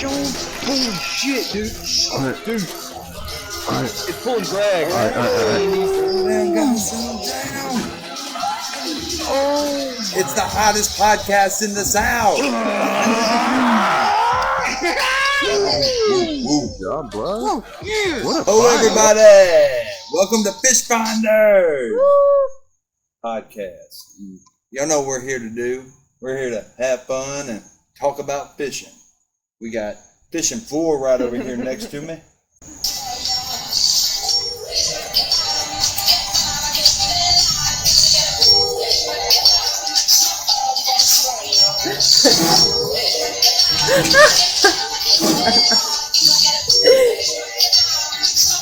Holy shit, dude. Alright. Dude. Alright. It's pulling drag. Alright. Oh. It's the hottest podcast in the South. Good job, bro. What a Hello, find. everybody. Welcome to Fish Finders podcast. Y'all know what we're here to do. We're here to have fun and talk about fishing. We got Fishing 4 right over here next to me.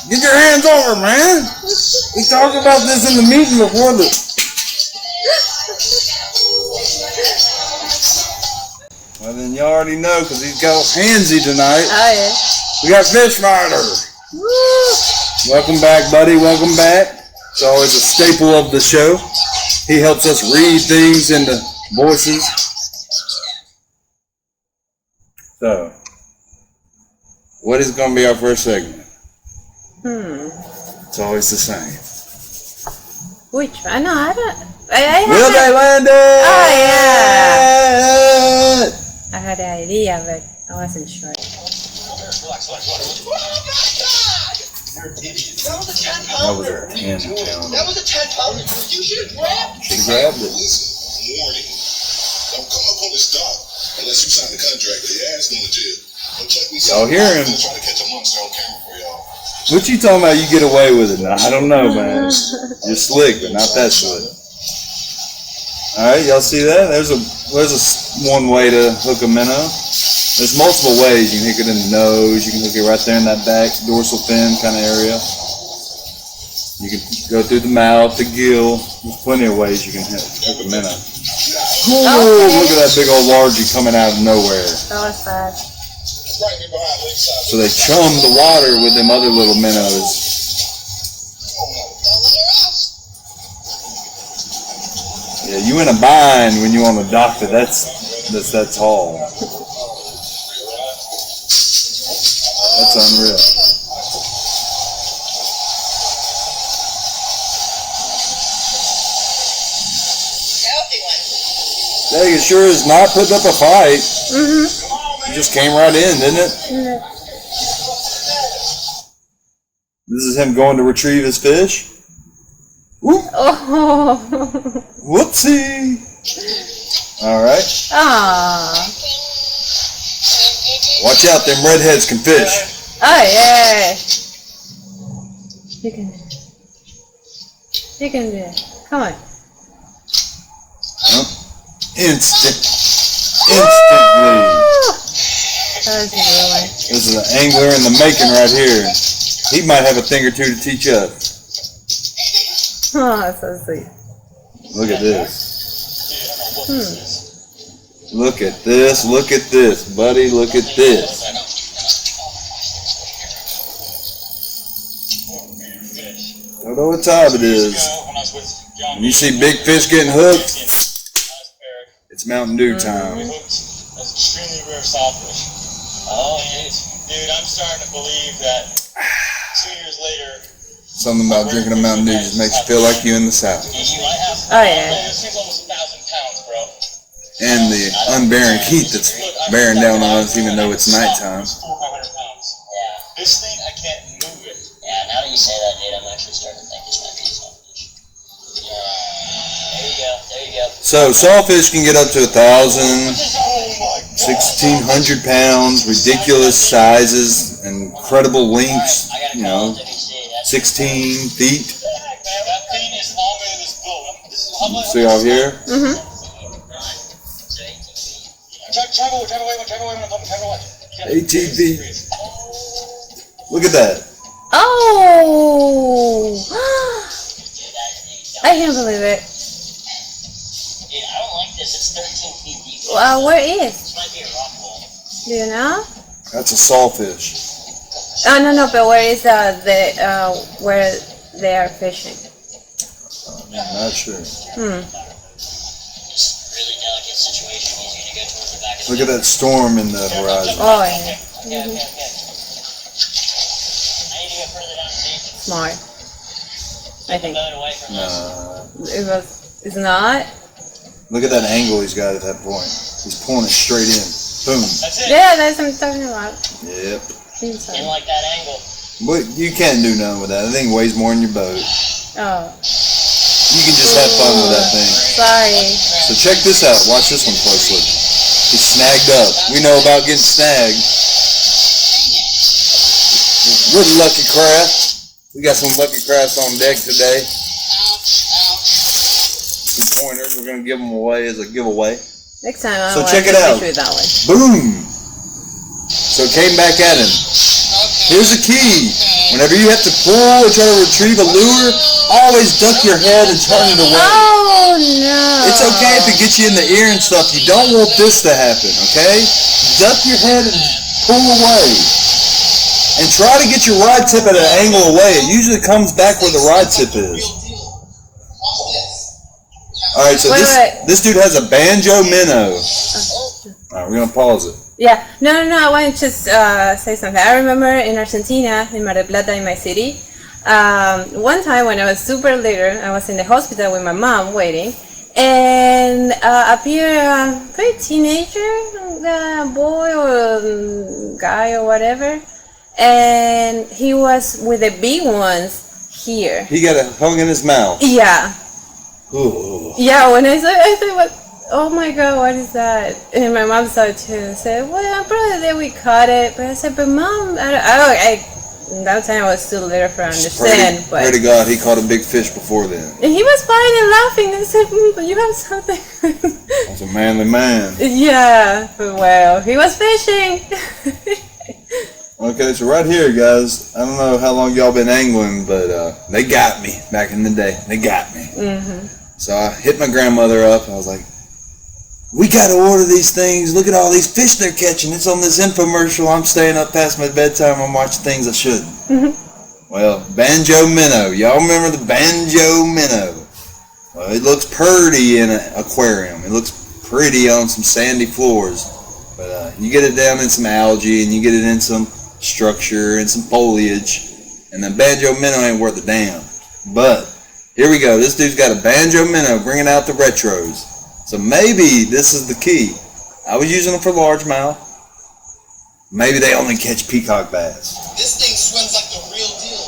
Get your hands over, man. We talked about this in the meeting before the... Well, then you already know because he's got handsy tonight. Oh, yeah. We got Fish Finder. Woo! Welcome back, buddy. Welcome back. It's always a staple of the show. He helps us read things into voices. So, what is going to be our first segment? It's always the same. Which one? No, I don't. I Will they land it? Oh, yeah. I had an idea, but I wasn't sure. That was a 10-pounder. That was a 10-pounder. You should have grabbed it. Should have grabbed it. Listen, warning. Don't come up on this dock unless you sign the contract or your ass going to jail. Don't check me. Y'all hear him? I'm trying to catch a monster on camera for y'all. What you talking about? You get away with it now? I don't know, man. You're slick, but not that slick. All right, y'all see that? There's one way to hook a minnow. There's multiple ways. You can hook it in the nose. You can hook it right there in that back dorsal fin kind of area. You can go through the mouth, the gill. There's plenty of ways you can hook a minnow. Oh, look at that big old largie coming out of nowhere. That was bad. Right here behind Lakeside. So they chum the water with them other little minnows. Yeah, you in a bind when you on a dock that's that tall. That's unreal. Yeah, you sure is not putting up a fight. It just came right in, didn't it? This is him going to retrieve his fish. Whoop. Oh. Whoopsie. All right. Ah. Watch out, them redheads can fish. Oh, yeah. You can do it. You can do it. Come on. Huh? Instantly. That was a good one. This is an angler in the making right here. He might have a thing or two to teach us. Oh, that's so sweet. Look at this. Look at this. Look at this, buddy. Look at this. I don't know what time it is. When you see big fish getting hooked, it's Mountain Dew time. That's extremely rare sawfish. Oh, yes. Dude, I'm starting to believe that 2 years later... Something about drinking a Mountain Dew just makes you feel like you're in the South. You might have... Oh, yeah. This thing's almost 1,000 pounds, bro. And the unbearing heat that's bearing down on us even though it's nighttime. 400 pounds. Yeah. This thing, I can't move it. Yeah, now that you say that, dude, I'm actually starting to think this might be a sawfish. There you go. There you go. So sawfish can get up to 1,000, 1,600 pounds, ridiculous sizes, incredible lengths, you know, 16 feet. That thing is longer than this boat. This is how much... See out here? Drive away, drive away. 18 feet. Look at that. Oh! I can't believe it. Dude, I don't like this. It's 13 feet deep. Where is? This might be a rock wall. Do you know? That's a sawfish. Oh, no, but where is where they are fishing? I'm not sure. Just really delicate situation. Easier to go towards the back of Look at that storm in the horizon. Oh, yeah. Okay. I need to get further down the beach. Smart. I think. Boat away from us. It's not? Look at that angle he's got at that point. He's pulling it straight in. Boom. That's it. Yeah, that's what I'm talking about. Yep. Didn't like that angle. But you can't do nothing with that. That thing weighs more than your boat. Oh, You can just have fun with that thing. sorry. So check this out. Watch this one closely. He's snagged up. We know about getting snagged. We're lucky craft. We got some lucky crafts on deck today. Some pointers. We're gonna give them away as a giveaway. Next time I So want check to it out. fish with that one. Boom! So it came back at him. Here's the key. Whenever you have to pull or try to retrieve a lure, always duck your head and turn it away. Oh no! It's okay if it gets you in the ear and stuff. You don't want this to happen, okay? Duck your head and pull away. And try to get your rod tip at an angle away. It usually comes back where the rod tip is. Alright, so Wait. this dude has a banjo minnow. Alright, we're gonna pause it. Yeah, no, I want to just say something. I remember in Argentina, in Mar del Plata, in my city, one time when I was super little, I was in the hospital with my mom waiting, and appeared a pretty teenager, boy or guy or whatever, and he was with the big ones here. He got it hung in his mouth. Yeah. Ooh. Yeah, when I said, what? Oh my God, what is that? And my mom saw it too and said, well, probably that we caught it. But I said, but mom, that time I was still little for understand. Pray to God, he caught a big fish before then. And he was fine and laughing. I said, but you have something. That's a manly man. Yeah, but well, he was fishing. Okay, so right here, guys, I don't know how long y'all been angling, but they got me back in the day. They got me. Mm-hmm. So I hit my grandmother up. I was like, we got to order these things. Look at all these fish they're catching. It's on this infomercial. I'm staying up past my bedtime. I'm watching things I shouldn't. Mm-hmm. Well, banjo minnow. Y'all remember the banjo minnow? Well, it looks pretty in an aquarium. It looks pretty on some sandy floors. But you get it down in some algae and you get it in some structure and some foliage. And the banjo minnow ain't worth a damn. But here we go. This dude's got a banjo minnow bringing out the retros. So maybe this is the key. I was using them for largemouth. Maybe they only catch peacock bass. This thing swims like the real deal.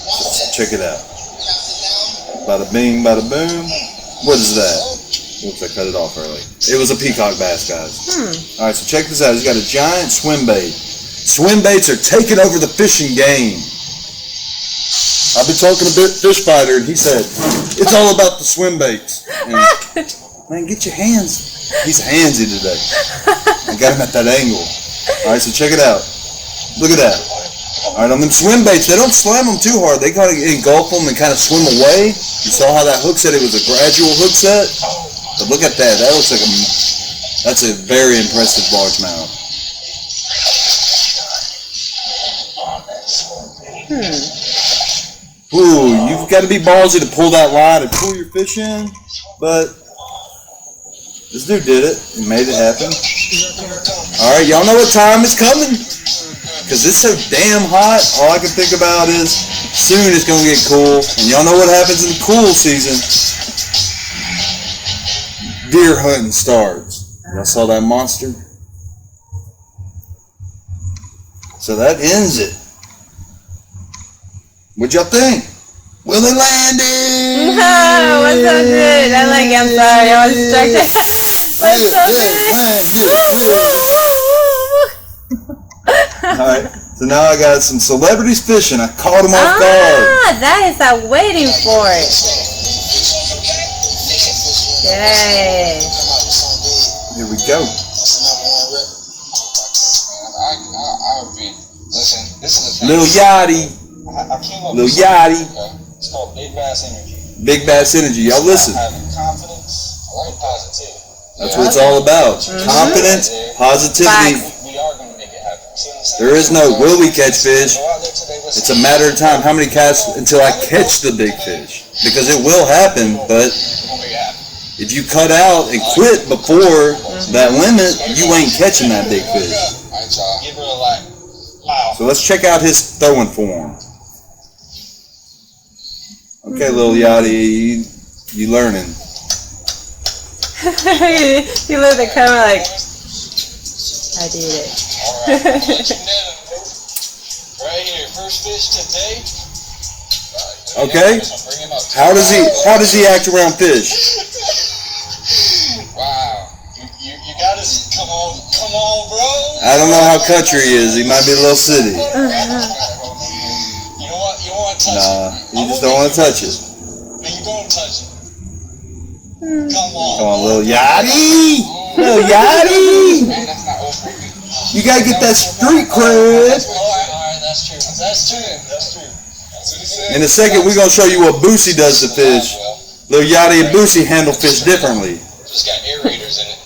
Watch this. Check it out. Drops it down. Bada bing, bada boom. What is that? Oops, I cut it off early. It was a peacock bass, guys. Alright, so check this out. He's got a giant swim bait. Swim baits are taking over the fishing game. I've been talking to Fish Fighter, and he said, it's all about the swim baits. And, man, get your hands. He's handsy today. I got him at that angle. Alright, so check it out. Look at that. Alright, on them swim baits, they don't slam them too hard. They kind of engulf them and kind of swim away. You saw how that hook set, it was a gradual hook set? But look at that. That looks like that's a very impressive largemouth. Ooh, you've got to be ballsy to pull that line and pull your fish in, but this dude did it and made it happen. Alright, y'all know what time is coming? Because it's so damn hot, all I can think about is soon it's going to get cool. And y'all know what happens in the cool season? Deer hunting starts. Y'all saw that monster? So that ends it. What'd y'all think? Will they land it? No, what's so good? I'm sorry, I was distracted. What's so good? Alright, so now I got some celebrities fishing. I caught them off guard. That is I'm waiting for it. Yay. Here we go. Listen, this is a Lil Yachty. I came up Lil with Yachty. something, okay? It's called Big Bass Energy. Big Bass Energy. Y'all listen. Having confidence, I like positivity. That's what it's all about. Confidence, positivity. We are going to make it happen. See what I'm saying? There is no will we catch fish. Go out there today, listen. It's a matter of time. How many casts until I catch the big fish? Because it will happen, but We're going to make it happen. If you cut out and quit before that limit, you ain't catching that big fish. Alright, y'all. Give her a like. Wow. So let's check out his throwing form. Okay, little Yachty, you learning. You look at the camera like, I did it. Alright, I'll let you know. Right here, first fish today. Okay. How does he act around fish? Wow. You gotta come on, bro. I don't know how country he is. He might be a little city. You know what? You don't want to touch Nah, it. you just don't want to touch it. But you don't touch it. Come on. Come on, little Yachty. Little Yachty. Man, that's not over. You gotta get that street cred. Alright, that's true. That's true. That's true. In a second, we're gonna show you what Boosie does to fish. Little Yachty and Boosie handle fish differently. Just got aerators in it.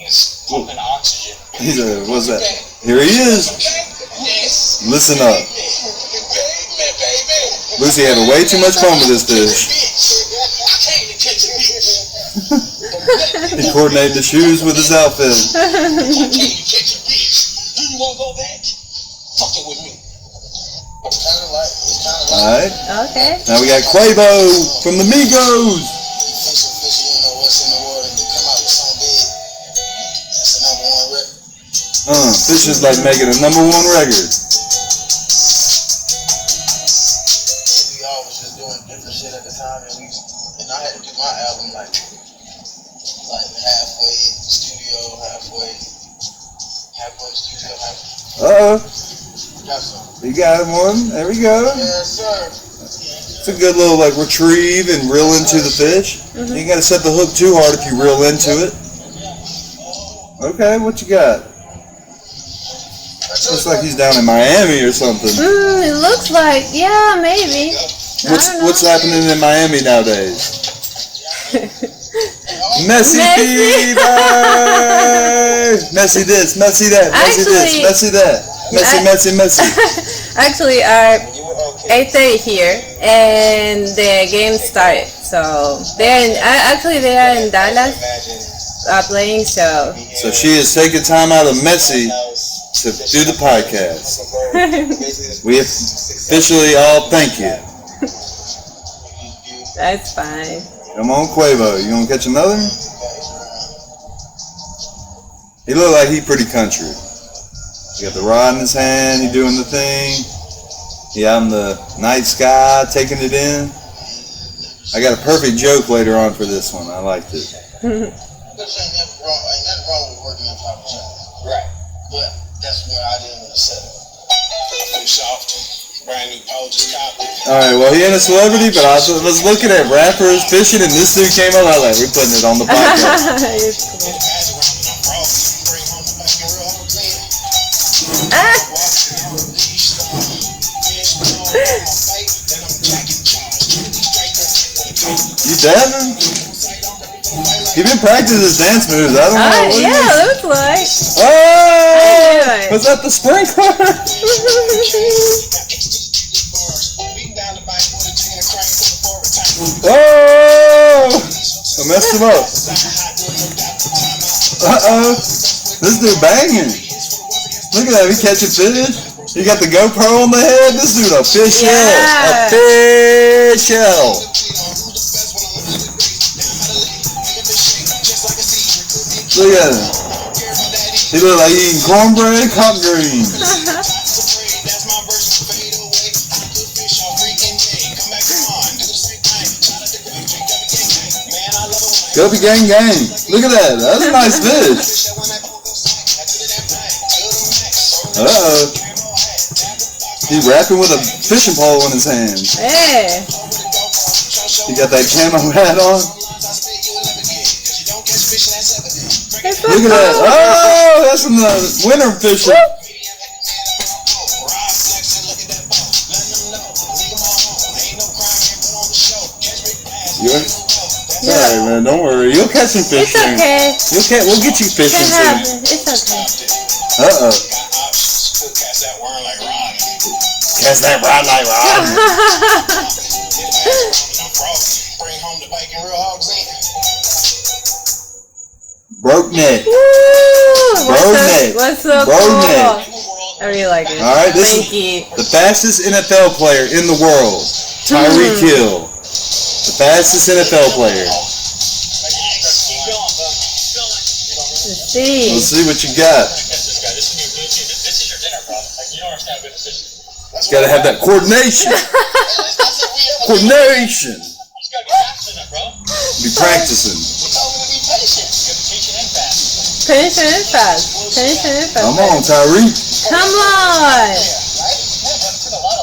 It's pumping oxygen. He's a, what's that? Here he is. Yes. Listen up. Boosie having way too much fun with this fish. He coordinated the shoes with his outfit. Do you want to go back? Fuck it with me. Alright. Okay. Now we got Quavo from the Migos. Fish is like making a #1 record. We all was just doing different shit at the time, and I had to do my album like halfway studio, halfway studio, halfway. Got some. You got one. There we go. Yes, sir. It's a good little like retrieve and reel into the fish. You ain't gotta set the hook too hard if you reel into it. Okay, what you got? Looks like he's down in Miami or something. It looks like, yeah, maybe. What's happening in Miami nowadays? Messy fever! Messy this, messy that, messy this, messy that. Messy. Actually, our 8:30 here, and the game started. So they are in Dallas playing. So she is taking time out of Messy to do the podcast. We officially all thank you. That's fine. Come on, Quavo. You gonna catch another? He look like he pretty country. He got the rod in his hand. He doing the thing. He out in the night sky, taking it in. I got a perfect joke later on for this one. I liked it. Ain't nothing wrong with working on top of each other. Right. But that's where I didn't want to settle. Brand new pole, just copped it. Alright, well, he ain't a celebrity, but I was looking at rappers fishing, and this dude came out. I was like, we're putting it on the podcast. It's cool. You dabbing? He been practicing his dance moves. I don't know. What Yeah, it looks like. Oh! Was that the sprinkler? Oh! I messed him up. Uh-oh. This dude banging. Look at that. He catching fish. He got the GoPro on the head. This dude official. Yeah. Official. Look at him. He look like eating cornbread, collard greens. Guppy gang gang. Look at that. That's a nice fish. Uh-oh. He rapping with a fishing pole in his hand. Hey. He got that camo hat on. Look at that. Oh, that's from the winter fishing. Alright, man, don't worry. You'll catch some fish It's soon. okay. We'll get you fishing Can soon. happen. It's okay. Uh-oh. Catch that rod like rod. Broke neck. Woo! Neck. What's so Bro cool? neck. I really like it. All right, this Thank is you. the fastest NFL player in the world, Tyreek Hill. The fastest NFL player. Keep going, bro. Keep going. Let's see. Let's see what you got. Catch this guy. This is your go-to. This is your dinner, bro. Like, you don't understand how good this is. Got to have that coordination. Coordination. You just gotta be practicing it, bro. Be practicing. You gotta be patient. You gotta be patient and fast. Patient and fast. Patient and fast. Come on, Tyreek. Come on.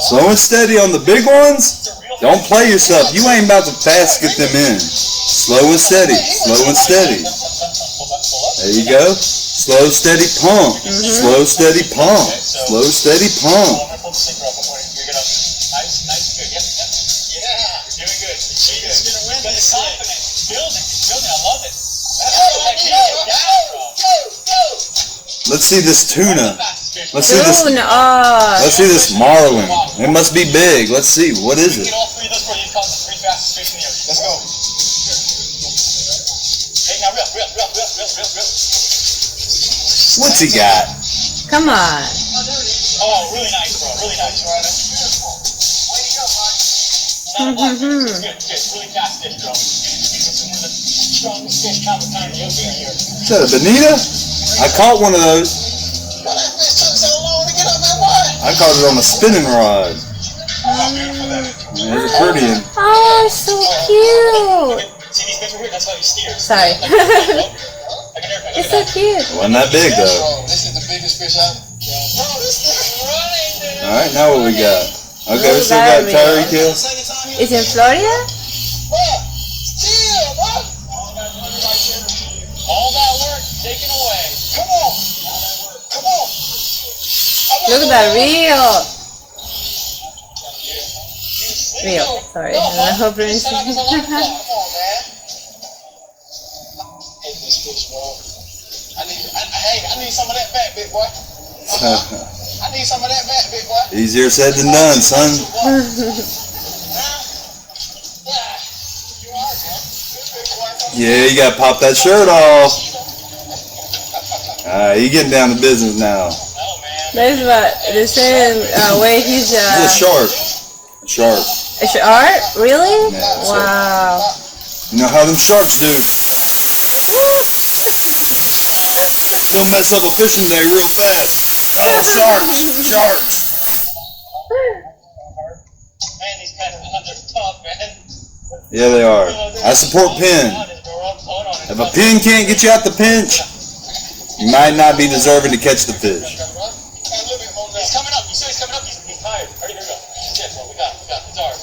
Slow and steady on the big ones. Don't play yourself. You ain't about to fast get them in. Slow and steady. Slow and steady. There you go. Slow, steady pump. Slow, steady pump. Slow, steady pump. Pull the sticker up before you're gonna. Nice, good. Yep. Yeah. You're doing good. You're gonna win. Got the confidence. Building. I love it. That's what Let's see this tuna. Let's see this. Soon. Let's see this marlin. It must be big. Let's see. What is it? Get all three of those for you. Caught the three fastest fish in the ocean. Let's go. Hey, now reel. What's he got? Come on. Oh, really nice, bro. Really nice. Not a lot. Good. Really fast fish, bro. One of the strongest fish kind of the ocean here. Is that a bonita? I caught one of those. Why that fish took so long to get on that water? I caught it on a spinning rod. How beautiful that is. There's a pretty one. Oh, so cute. See these fish over here? That's how you steer. Sorry. Like an airplane. It's so cute. Wasn't that big though. This is the biggest fish I've. Bro, this thing's running, dude. All right, now what we got? Okay, we still got Tyreek Hill. Second time here. It's in Florida? Chill, bro. All that work taken away. Come on. Look at that reel. Reel. Sorry. I hope you're Set up as a line fly. interested. Come on, man. Take this fish, bro. I need some of that back, big boy. I need some of that back, big boy. Easier said than done, son. Yeah, you gotta pop that shirt off. Alright, you getting down to business now. That's what the same way he's It's a shark. Shark. a shark? Really? Yeah, it's Wow. You know how them sharks do. They'll mess up a fishing day real fast. Oh, sharks. Man, these guys are tough, man. Yeah, they are. I support Penn. If a pin can't get you out the pinch, you might not be deserving to catch the fish. He's coming up. You see he's coming up. He's tired. Ready, here we go. That's it, bro. We got it.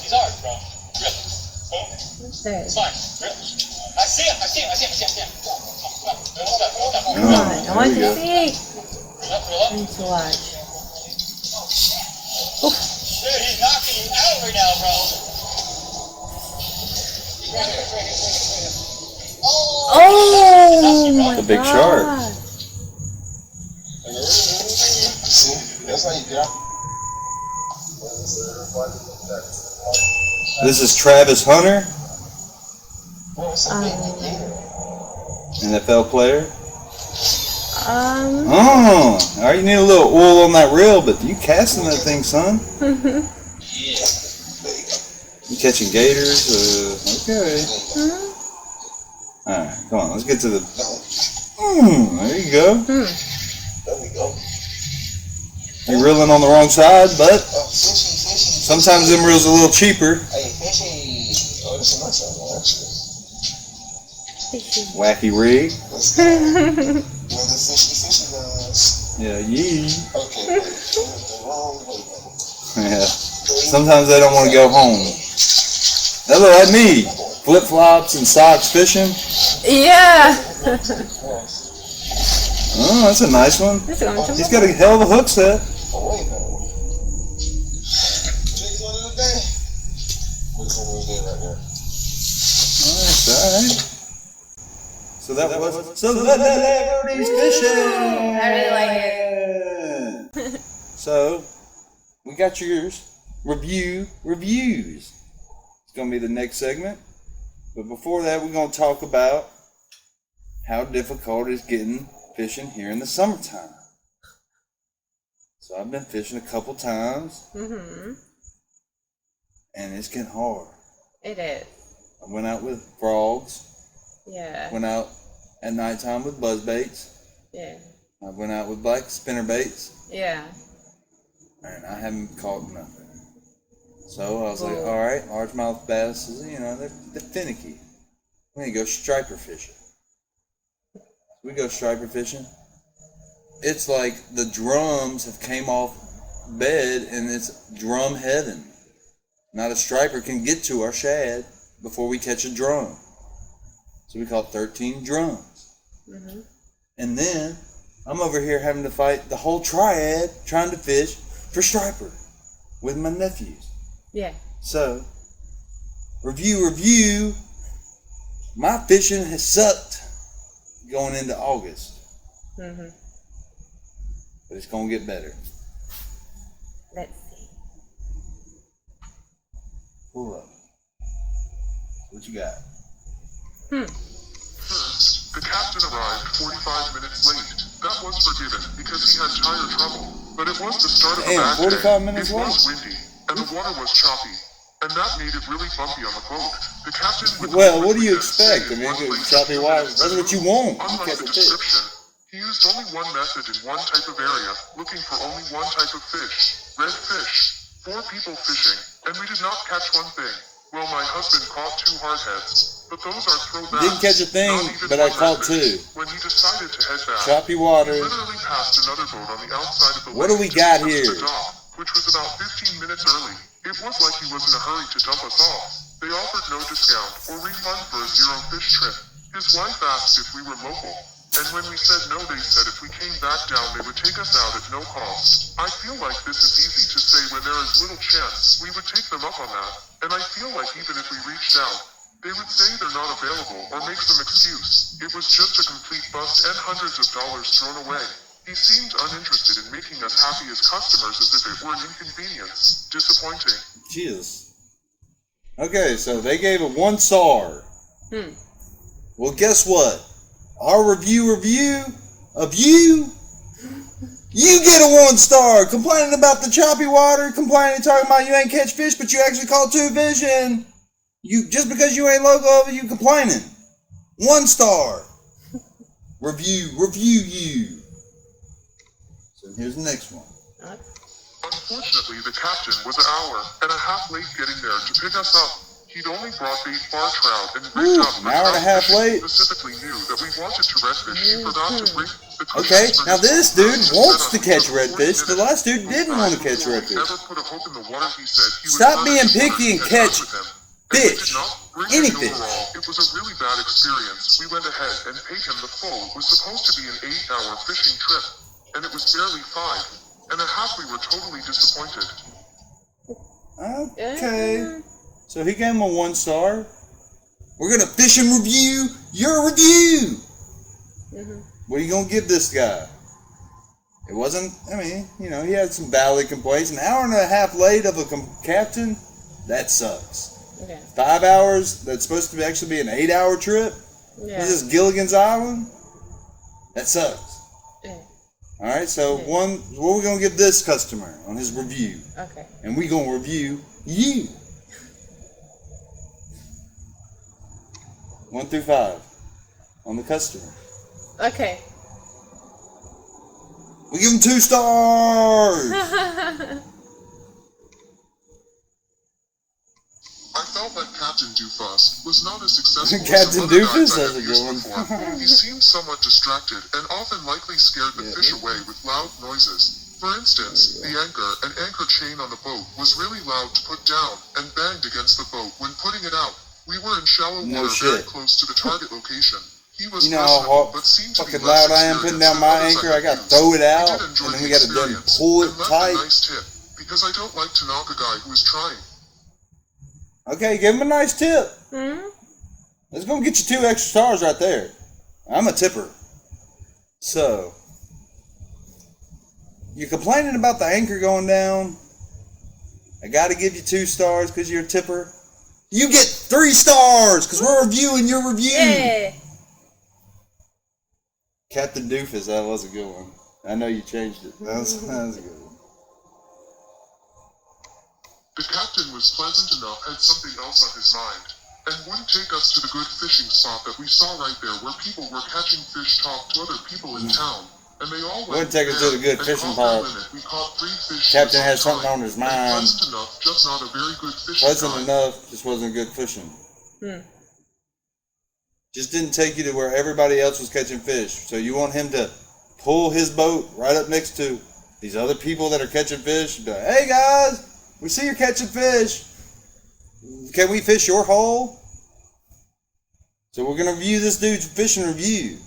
He's ours, bro. Rip. Boom. There. It's fine. Rip. I see him. Come on. I want to see. Reel up. I need to watch. Dude, he's knocking you out right now, bro. Oh my The big God. shark. That's how you do it. This is Travis Hunter, NFL player. Oh, all right, you need a little oil on that reel, but you casting that thing, son. You catching gators? Okay. All right, come on, let's get to the. There you go. There we go. You're reeling on the wrong side, but Fishy. sometimes them reels are a little cheaper. Hey, fishy. Oh, that's a nice one, actually. Wacky rig. Let's go. Another fishy guys. Yeah, yee. Okay, wait. The wrong way. Yeah. Sometimes they don't want to go home. They look like me. Flip flops and socks fishing. Yeah. Oh, that's a nice one. This is going to He's got a hell of a hook set. Oh, wait a minute. Jigs one of the day. What's one of the day right there? Nice, alright. So that was Celebrities Fishing. I really like it. So, we got yours. Reviews. It's going to be the next segment. But before that, we're going to talk about how difficult it is getting fishing here in the summertime. So I've been fishing a couple times, Mm-hmm. and it's getting hard. It is. I went out with frogs. Yeah. Went out at nighttime with buzz baits. Yeah. I went out with black spinner baits, Yeah. and I haven't caught nothing. So I was like, Cool. all right, largemouth bass, they're finicky. We need to go striper fishing. We go striper fishing. It's like the drums have came off bed, and it's drum heaven. Not a striper can get to our shad before we catch a drum. So we caught 13 drums. Mm-hmm. And then I'm over here having to fight the whole triad trying to fish for striper with my nephews. Yeah. So, review. My fishing has sucked going into August. Mm-hmm. But it's going to get better. Let's see. Pull up. What you got? First, the captain arrived 45 minutes late. That was forgiven because he had tire trouble. But it was the start of a Damn, bad 45 day. minutes It was late. windy, and the water was choppy. And that made it really bumpy on the boat. The captain would Well, what do you quickly just expect? stay I mean, in one place choppy for water, minutes that's at a what you time. want. You Unlike catch the a fish. description, he used only one method in one type of area, looking for only one type of fish. Red fish. 4 people fishing, and we did not catch one thing. Well, my husband caught 2 hardheads, but those are throwbacks. Didn't catch a thing, Not even but I one caught redfish. 2. When he decided to head back, Choppy he water. literally passed another boat on the outside of the What do lake we to got swim to here? the dock, which was about 15 minutes early. It was like he was in a hurry to dump us off. They offered no discount or refund for a 0 fish trip. His wife asked if we were local, and when we said no, they said if we came back down, they would take us out at no cost. I feel like this is easy to say when there is little chance we would take them up on that, and I feel like even if we reached out, they would say they're not available or make some excuse. It was just a complete bust and hundreds of dollars thrown away. He seemed uninterested in making us happy as customers as if it were an inconvenience. Disappointing. Jesus. Okay, so they gave a 1 star. Well, guess what? Our review of you, you get a 1 star. Complaining about the choppy water, talking about you ain't catch fish, but you actually caught 2 fish, and you just because you ain't local, you complaining. 1 star. Review you. So here's the next one. Unfortunately, the captain was an hour and a half late getting there to pick us up. He'd only brought bait bar trout and rigged Woo, up for an hour and a trout half fishing. late. Specifically knew that we wanted to redfish. He forgot to bring the Okay, cushions for now his this boat. dude He wants said to catch after 40 redfish. The minutes, last dude didn't want to catch before we redfish. ever put a hook in the water, he said he would Stop run being his water picky and to catch up with him. And we fish. did not bring Any any fish. overall. It was a really bad experience. We went ahead and paid him the full. It was supposed to be an 8-hour fishing trip, and it was barely 5 and a half. We were totally disappointed. Okay. So he gave him a 1 star. We're gonna fish and review your review. What are you gonna give this guy? It wasn't. I mean, he had some valid complaints. An hour and a half late of a captain, that sucks. Okay. 5 hours. That's supposed to actually be an 8-hour trip. Yeah. This is Gilligan's Island. That sucks. Yeah. All right. So what are we gonna give this customer on his review? Okay. And we gonna review you. 1 through 5 on the customer. Okay. We give him 2 stars. I felt like Captain Doofus was not as successful Captain as some other Doofus, guys I that's have a used good one. before. He seemed somewhat distracted and often likely scared the fish away with loud noises. For instance, the anchor and anchor chain on the boat was really loud to put down and banged against the boat when putting it out. We were in shallow No water very shit. close to the target location. He was You know how personable, but seemed to be fucking less loud I am putting down experienced my than others anchor. I I gotta used. throw it He out, did enjoy and then the we gotta then experience pull it and left tight. a nice tip, because I don't like to knock a guy who is trying. Okay, give him a nice tip. Let's go get you 2 extra stars right there. I'm a tipper. So, you're complaining about the anchor going down. I gotta give you 2 stars because you're a tipper. You get 3 stars because we're reviewing your review. Yeah. Captain Doofus, that was a good one. I know you changed it. That was a good one. The captain was pleasant enough, had something else on his mind, and wouldn't take us to the good fishing spot that we saw right there where people were catching fish, talked to other people in town, and they all went Wouldn't take us to the good and fishing caught their spot. limit. We caught 3 fish. Captain at had a something time, on his and mind. Pleasant enough, just not a very good fishing Pleasant time. enough, just wasn't good fishing. Hmm. Just didn't take you to where everybody else was catching fish. So you want him to pull his boat right up next to these other people that are catching fish. And be like, hey guys, we see you're catching fish. Can we fish your hole? So we're gonna review this dude's fishing review.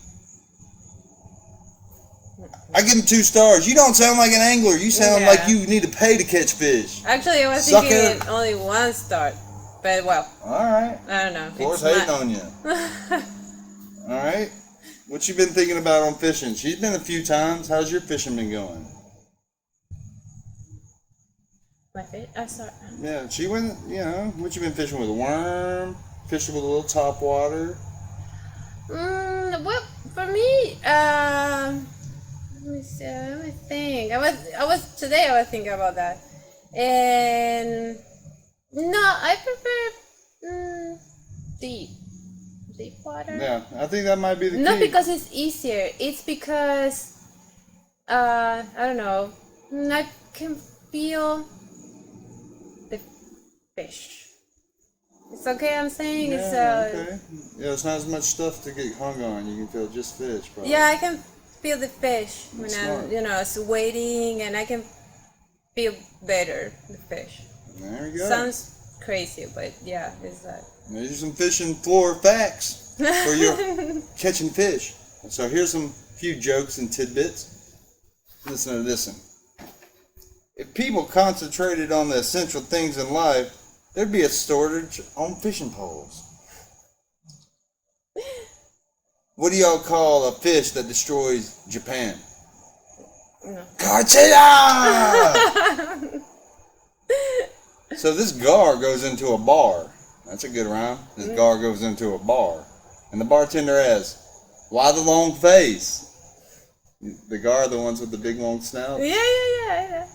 I give him 2 stars. You don't sound like an angler. You sound Yeah. like you need to pay to catch fish. Actually, I was Sucker. thinking only 1 star, but well, All right. I don't know. Floor's It's hating on you. All right. What you been thinking about on fishing? She's been a few times. How's your fishing been going? My fish. I saw. Yeah, she went. You know, what you been fishing with? A worm? Fishing with a little top water? Well, for me, let me see. Let me think. I was today. I was thinking about that, and no, I prefer deep water. Yeah, I think that might be the Not key. because it's easier. It's because I don't know. I can feel the fish. It's okay. I'm saying Yeah, it's okay. Yeah, it's not as much stuff to get hung on. You can feel just fish, probably. yeah. I can feel the fish when That's I'm smart. it's waiting, and I can feel better the fish. There you go. Sounds crazy, but yeah, it's that. These are some fishing floor facts for your catching fish. So here's some few jokes and tidbits. Listen to this one. If people concentrated on the essential things in life, there'd be a shortage on fishing poles. What do y'all call a fish that destroys Japan? No. Godzilla! So this gar goes into a bar. That's a good rhyme. This gar goes into a bar. And the bartender asks, why the long face? The gar are the ones with the big long snout? Yeah.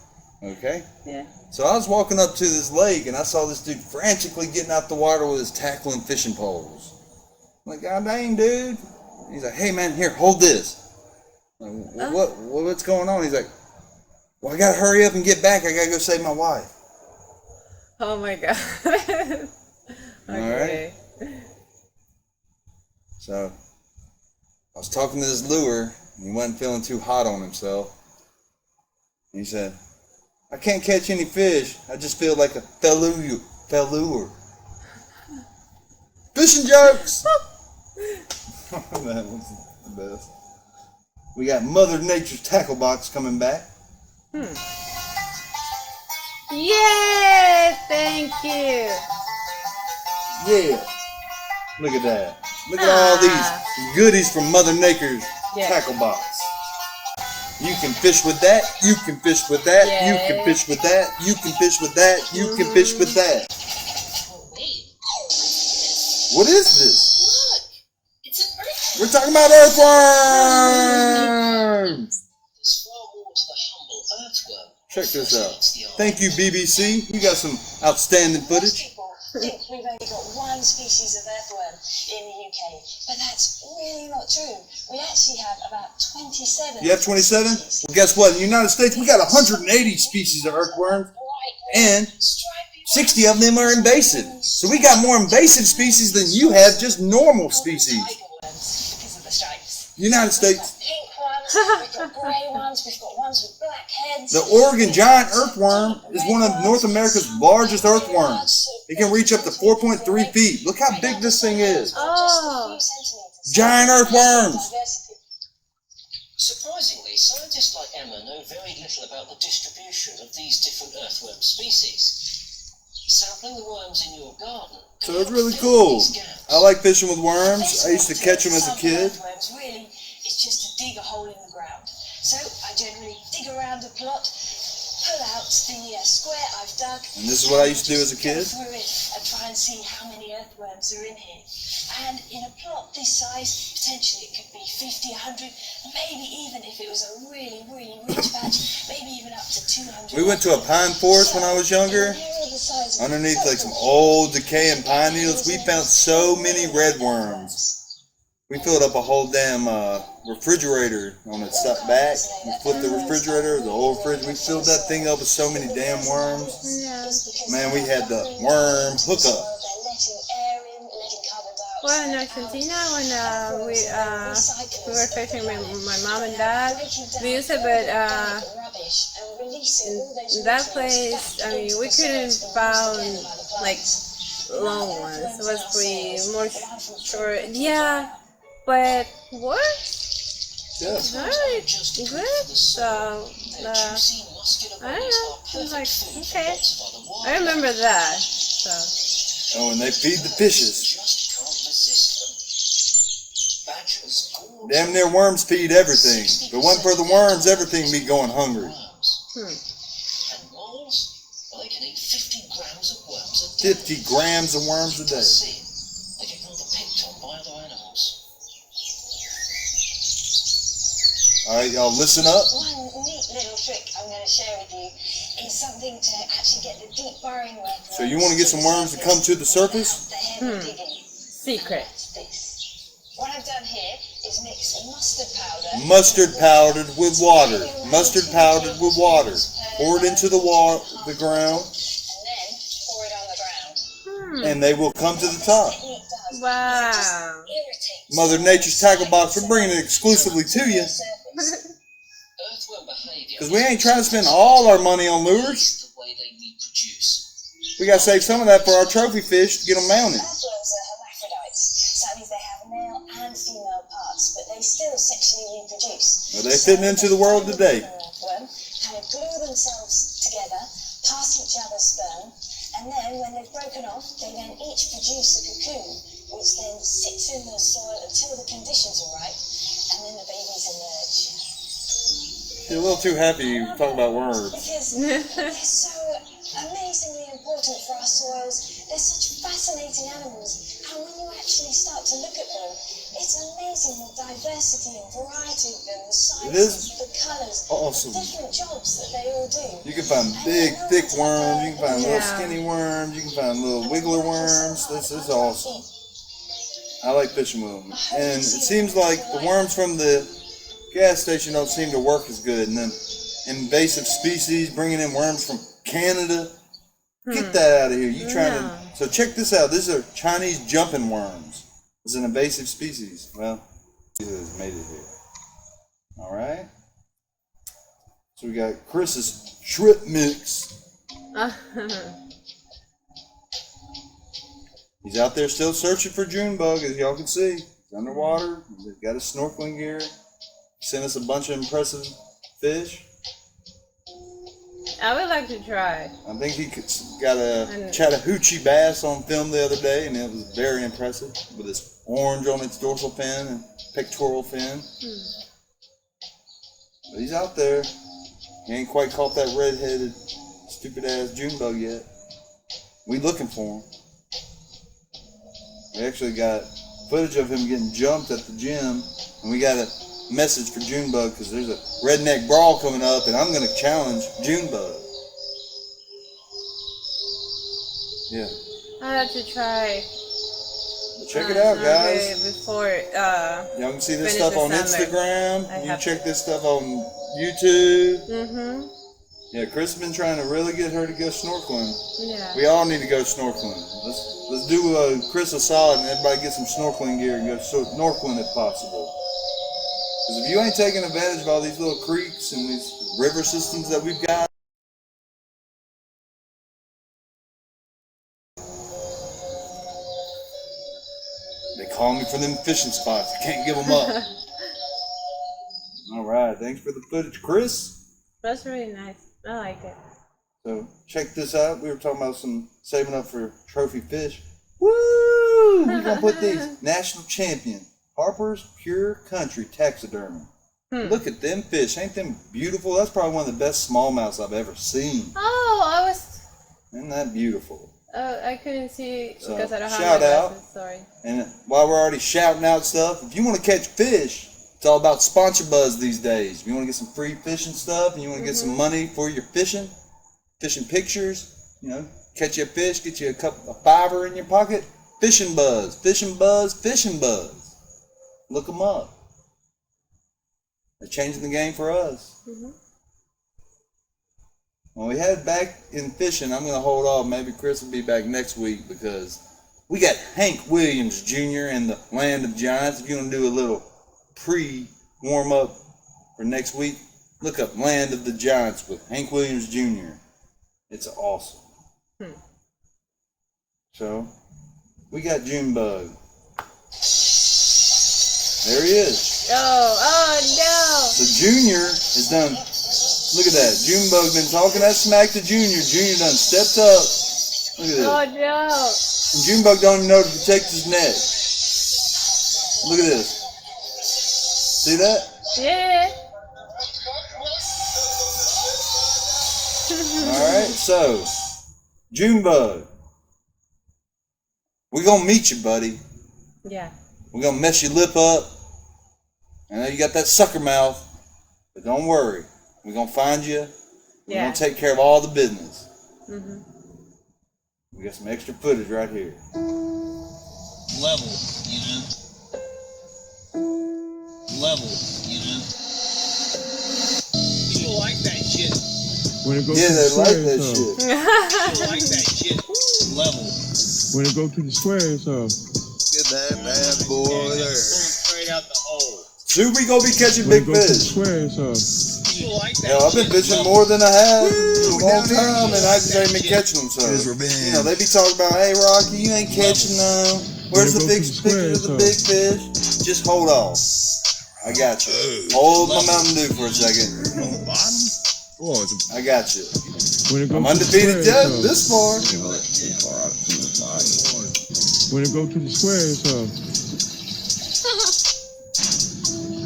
Okay. Yeah. So I was walking up to this lake and I saw this dude frantically getting out the water with his tackle and fishing poles. I'm like, God dang, dude. He's like, hey man, here, hold this. I'm like, what's going on? He's like, well, I gotta hurry up and get back. I gotta go save my wife. Oh my god. Okay. So I was talking to this lure and he wasn't feeling too hot on himself. He said, I can't catch any fish. I just feel like a failure. Fishing jokes! That was the best. We got Mother Nature's tackle box coming back. Yay! Thank you. Yeah. Look at that. Look at all these goodies from Mother Nature's Yeah. tackle box. You can fish with that. You can fish with that. You can fish with that. You can fish with that. You can fish with that. Oh, wait. What is this? Look! It's an earthworm. We're talking about earthworms. There's far more to the humble earthworm. Check this out. It's the Thank you, BBC. You got some outstanding Most footage. people think we've only got 1 species of earthworm in the UK, but that's really not true. We actually have about 27. You have 27? species. Well, guess what? In the United States, we got 180 species of earthworms, and 60 of them are invasive. So we got more invasive species than you have just normal species. Tiger worms because of the stripes. United We've got States. pink ones, we've got grey ones, we've got ones with black heads. The Oregon giant earthworm is one of North America's largest earthworms. It can reach up to 4.3 feet. Look how big this thing is. Oh. Giant earthworms. Surprisingly, scientists like Emma know very little about the distribution of these different earthworm species. Sampling the worms in your garden. So it's really cool. I like fishing with worms. I used to catch them as a kid. Earthworms really is just to dig a hole in the ground. So I generally dig around a plot, pull out the square I've dug. And this is what I used to do as a kid. Go through it and try and see how many earthworms are in here. And in a plot this size, potentially it could be 50, 100, maybe even if it was a really, really rich patch, maybe even up to 200. We went to a pine forest when I was younger. And they're the size of Underneath like some football. old decaying pine needles, we found so many redworms. We filled up a whole damn refrigerator on its back. We flipped the refrigerator, the old fridge. We filled that thing up with so many damn worms. Yeah. Man, we had the worm hookup. Well, in Argentina, when we were fishing with my mom and dad, we used it, but in that place, I mean, we couldn't found like long ones. It was pretty more short. Yeah, but what? Yeah. Very good. So, I don't know. I was like, okay. I remember that. So. Oh, and they feed the fishes. Damn near worms feed everything. If it wasn't for the worms, everything be going hungry. And moles, well, they can eat 50 grams of worms a day. 50 grams of worms a day. They get rather picked on by other animals. Alright, y'all listen up. One neat little trick I'm going to share with you is something to actually get the deep burrowing worms. So you want to get some worms to come to the surface? The heavy digging. Secret. This. What I've done here is mix mustard powder. Mustard powdered with water. Mustard powdered with water. Pour it into the ground, And then pour it on the ground. and they will come to the top. Technique does. Wow. Irritates. Mother Nature's tackle box, we're bringing it exclusively to you. Earthworm behavior Because we ain't trying to spend all our money on lures. is the way they reproduce. We got to save some of that for our trophy fish to get them mounted. Earthworms are hermaphrodites, so that means they have male and female parts, but they still sexually reproduce. Well, they're fitting into the world today. Earthworm kind of glue themselves together, pass each other sperm, and then when they've broken off, they then each produce a cocoon, which then sits in the soil until the conditions are right, and then the babies emerge. You're a little too happy to talk about worms. Because they're so amazingly important for our soils. They're such fascinating animals. And when you actually start to look at them, it's amazing the diversity and variety of them, the sizes, the colours, awesome. the different jobs that they all do. You can find big, thick worms. You can find little skinny worms. You can find little wiggler worms. This is awesome. I like fishing with them. And it seems like the worms from the gas station don't seem to work as good. And then invasive species, bringing in worms from Canada. Get that out of here. You trying to... So check this out. These are Chinese jumping worms. It's an invasive species. Well, it has made it here. All right. So we got Chris's shrimp mix. He's out there still searching for June bug, as y'all can see. He's underwater. He's got his snorkeling gear. Sent us a bunch of impressive fish. I would like to try. I think he got a Chattahoochee bass on film the other day, and it was very impressive with his orange on its dorsal fin and pectoral fin. But he's out there. He ain't quite caught that red-headed, stupid-ass June bug yet. We looking for him. We actually got footage of him getting jumped at the gym, and we got a message for Junebug because there's a redneck brawl coming up, and I'm going to challenge Junebug. Yeah. I have to try. But check it out, guys. Before Y'all can see this finish stuff on the summer. Instagram. I You have check this stuff on YouTube. Mm-hmm. Yeah, Chris has been trying to really get her to go snorkeling. Yeah. We all need to go snorkeling. Let's do Chris a solid and everybody get some snorkeling gear and go snorkeling if possible. Because if you ain't taking advantage of all these little creeks and these river systems that we've got, they call me for them fishing spots. I can't give them up. All right, thanks for the footage, Chris. That's really nice. I like it. So check this out. We were talking about some saving up for trophy fish. Woo! We're gonna put these national champion Harper's Pure Country taxidermy. Look at them fish. Ain't them beautiful? That's probably one of the best smallmouths I've ever seen. Oh, I was. Isn't that beautiful? I couldn't see So, because I don't have shout my out. glasses. Sorry. And while we're already shouting out stuff, if you want to catch fish, it's all about sponsor buzz these days. If you want to get some free fishing stuff and you want to get some money for your fishing pictures, you know, catch you a fish, get you a $5 in your pocket. Fishing buzz, fishing buzz, fishing buzz. Look them up. They're changing the game for us. When we head back in fishing, I'm going to hold off. Maybe Chris will be back next week because we got Hank Williams Jr. in the Land of Giants. If you want to do a little pre-warm-up for next week, look up Land of the Giants with Hank Williams Jr. It's awesome. So, we got Junebug. There he is. Oh no! So Junior is done. Look at that. Junebug been talking that smack to Junior. Junior done stepped up. Look at this. Oh no! And Junebug don't even know to protect his neck. Look at this. See that? Yeah. Alright, so Junebug. We're gonna meet you, buddy. Yeah. We're gonna mess your lip up. I know you got that sucker mouth, but don't worry. We're gonna find you. We're gonna take care of all the business. We got some extra footage right here. Level, you know. Level, you know. People like that shit. When it goes Yeah, to they the like square, that so shit. People like that shit. Level. when it goes to the square, so Get that bad boy there. Straight out the hole. Soon we gonna be catching when big it goes to the fish. square, so People like that Yeah, I've been shit. fishing more than I have in a long down there. time, and I just ain't been catching them. So His revenge. you know, they be talking about, "Hey, Rocky, you ain't catching them. Where's the big picture of the big fish?" Just hold off. I got you. Hold my Mountain Dew for a second. On the bottom? Oh, it's I got you. when it goes I'm to the undefeated square, just so this far. when it goes to the square, so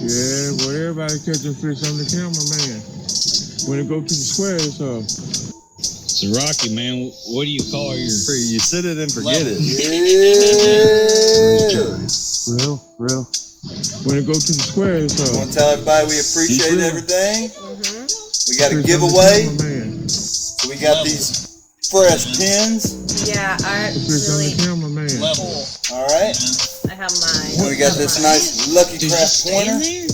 yeah, well everybody catching fish on the camera, man. When it goes to the square, so So Rocky, man, what do you call your... You sit it and forget it. Yeah. real. When it goes to the square, I so want to tell everybody we appreciate everything. We got a fish on the giveaway. camera, man. So we got these fresh pins. Yeah, art Fish on the really. camera, man. Level. All right. I have mine. We got this nice Lucky Craft pointer. there?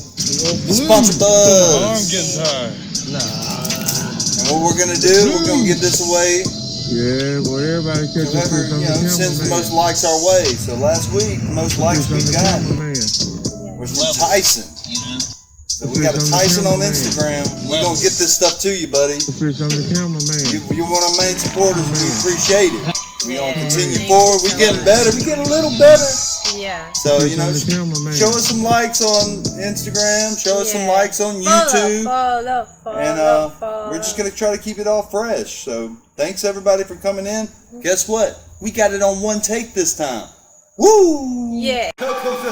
Sponsor buzz. getting tired. And what we're gonna do, we're gonna give this away. Yeah, well everybody catching Whoever fish on the camera, sends the man. most likes our way. So last week, the most likes Fish on we the got camera, man. was from Tyson. You know? So we got a Tyson on Instagram. We're gonna get this stuff to you, buddy. Fish on the camera, man. You're one of our main supporters. We appreciate it. We're gonna continue forward. We getting better. We getting a little better. Yeah. So Fish you know, on the camera, man. show us some likes on Instagram. Show us some Yeah. likes on YouTube. Follow. And we're just gonna try to keep it all fresh. So thanks everybody for coming in. Guess what? We got it on one take this time. Woo! Yeah. Welcome to the